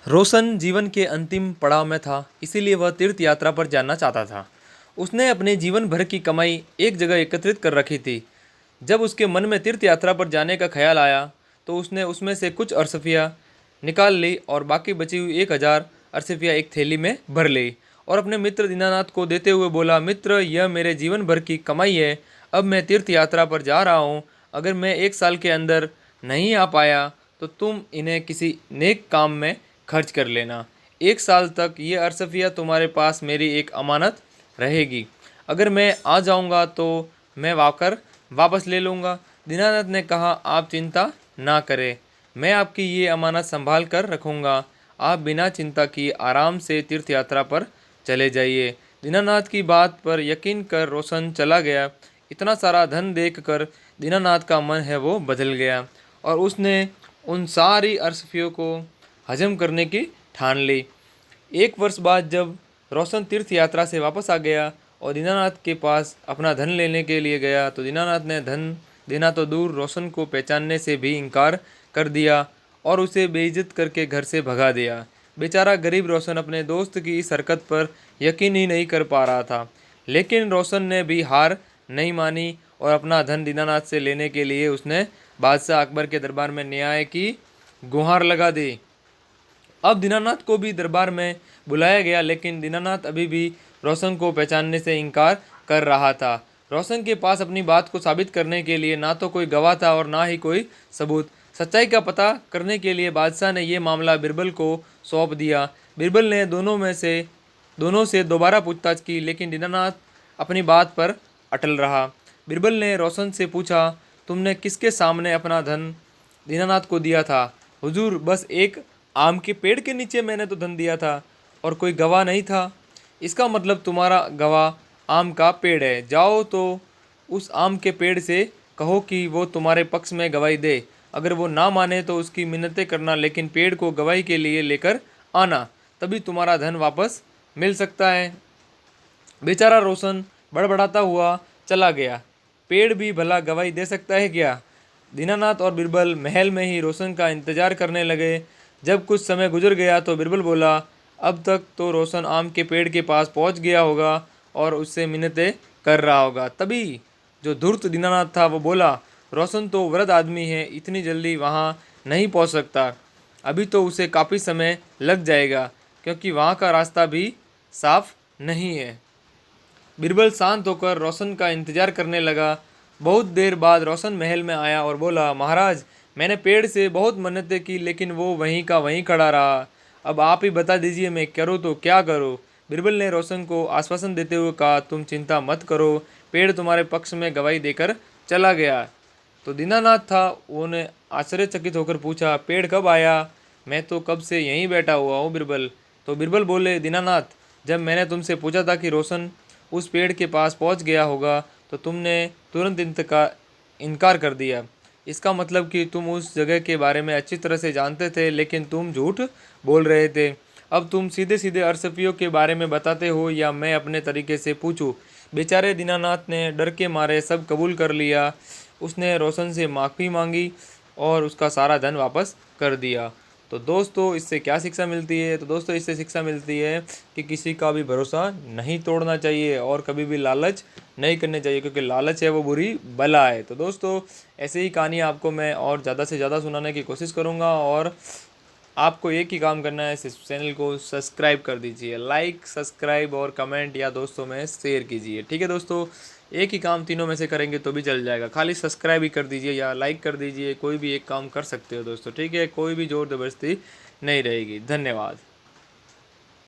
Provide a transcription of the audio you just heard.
रोशन जीवन के अंतिम पड़ाव में था, इसीलिए वह तीर्थ यात्रा पर जाना चाहता था। उसने अपने जीवन भर की कमाई एक जगह एकत्रित कर रखी थी। जब उसके मन में तीर्थ यात्रा पर जाने का ख्याल आया, तो उसने उसमें से कुछ अरसफियाँ निकाल ली और बाकी बची हुई 1000 अरसफियाँ एक थैली में भर ली और अपने मित्र दीनानाथ को देते हुए बोला, मित्र, यह मेरे जीवन भर की कमाई है। अब मैं तीर्थ यात्रा पर जा रहा हूँ। अगर मैं 1 साल के अंदर नहीं आ पाया, तो तुम इन्हें किसी नेक काम में खर्च कर लेना। 1 साल तक ये अरसफिया तुम्हारे पास मेरी एक अमानत रहेगी। अगर मैं आ जाऊंगा तो मैं वाकर वापस ले लूँगा। दीनानाथ ने कहा, आप चिंता ना करें, मैं आपकी ये अमानत संभाल कर रखूँगा। आप बिना चिंता किए आराम से तीर्थ यात्रा पर चले जाइए। दीनानाथ की बात पर यकीन कर रोशन चला गया। इतना सारा धन देखकर दीनानाथ का मन है वो बदल गया और उसने उन सारी अरसफियों को हजम करने की ठान ली। 1 वर्ष बाद जब रोशन तीर्थ यात्रा से वापस आ गया और दीनानाथ के पास अपना धन लेने के लिए गया, तो दीनानाथ ने धन देना तो दूर, रोशन को पहचानने से भी इनकार कर दिया और उसे बेइज्जत करके घर से भगा दिया। बेचारा गरीब रोशन अपने दोस्त की इस हरकत पर यकीन ही नहीं कर पा रहा था। लेकिन रोशन ने भी हार नहीं मानी और अपना धन दीनानाथ से लेने के लिए उसने बादशाह अकबर के दरबार में न्याय की गुहार लगा दी। अब दीनानाथ को भी दरबार में बुलाया गया, लेकिन दीनानाथ अभी भी रोशन को पहचानने से इनकार कर रहा था। रोशन के पास अपनी बात को साबित करने के लिए ना तो कोई गवाह था और ना ही कोई सबूत। सच्चाई का पता करने के लिए बादशाह ने यह मामला बिरबल को सौंप दिया। बिरबल ने दोनों से दोबारा पूछताछ की, लेकिन दीनानाथ अपनी बात पर अटल रहा। बिरबल ने रोशन से पूछा, तुमने किसके सामने अपना धन दीनानाथ को दिया था? हुजूर, बस एक आम के पेड़ के नीचे मैंने तो धन दिया था और कोई गवाह नहीं था। इसका मतलब तुम्हारा गवाह आम का पेड़ है। जाओ तो उस आम के पेड़ से कहो कि वो तुम्हारे पक्ष में गवाही दे। अगर वो ना माने तो उसकी मिन्नतें करना, लेकिन पेड़ को गवाही के लिए लेकर आना, तभी तुम्हारा धन वापस मिल सकता है। बेचारा रोशन बड़बड़ाता हुआ चला गया। पेड़ भी भला गवाही दे सकता है क्या? दीनानाथ और बिरबल महल में ही रोशन का इंतजार करने लगे। जब कुछ समय गुजर गया तो बिरबल बोला, अब तक तो रोशन आम के पेड़ के पास पहुंच गया होगा और उससे मिन्नतें कर रहा होगा। तभी जो धूर्त दीनानाथ था वो बोला, रोशन तो वृद्ध आदमी है, इतनी जल्दी वहाँ नहीं पहुँच सकता। अभी तो उसे काफ़ी समय लग जाएगा, क्योंकि वहाँ का रास्ता भी साफ नहीं है। बिरबल शांत होकर रोशन का इंतजार करने लगा। बहुत देर बाद रोशन महल में आया और बोला, महाराज, मैंने पेड़ से बहुत मन्नतें की, लेकिन वो वहीं का वहीं खड़ा रहा। अब आप ही बता दीजिए, मैं करूँ तो क्या करूँ? बिरबल ने रोशन को आश्वासन देते हुए कहा, तुम चिंता मत करो, पेड़ तुम्हारे पक्ष में गवाही देकर चला गया। तो दीनानाथ था, उन्हें आश्चर्यचकित होकर पूछा, पेड़ कब आया? मैं तो कब से यहीं बैठा हुआ हूँ बिरबल। तो बिरबल बोले, दीनानाथ, जब मैंने तुमसे पूछा था कि रोशन उस पेड़ के पास पहुंच गया होगा, तो तुमने तुरंत इनकार कर दिया। इसका मतलब कि तुम उस जगह के बारे में अच्छी तरह से जानते थे, लेकिन तुम झूठ बोल रहे थे। अब तुम सीधे सीधे अरसफियों के बारे में बताते हो या मैं अपने तरीके से पूछूं? बेचारे दीनानाथ ने डर के मारे सब कबूल कर लिया। उसने रोशन से माफ़ी मांगी और उसका सारा धन वापस कर दिया। तो दोस्तों, इससे क्या शिक्षा मिलती है? तो दोस्तों, इससे शिक्षा मिलती है कि किसी का भी भरोसा नहीं तोड़ना चाहिए और कभी भी लालच नहीं करनी चाहिए, क्योंकि लालच है वो बुरी बला है। तो दोस्तों, ऐसे ही कहानी आपको मैं और ज़्यादा से ज़्यादा सुनाने की कोशिश करूँगा और आपको एक ही काम करना है, इस चैनल को सब्सक्राइब कर दीजिए। लाइक, सब्सक्राइब और कमेंट या दोस्तों में शेयर कीजिए। ठीक है दोस्तों, एक ही काम तीनों में से करेंगे तो भी चल जाएगा। खाली सब्सक्राइब ही कर दीजिए या लाइक कर दीजिए, कोई भी एक काम कर सकते हो दोस्तों। ठीक है, कोई भी ज़ोर ज़बरदस्ती नहीं रहेगी। धन्यवाद।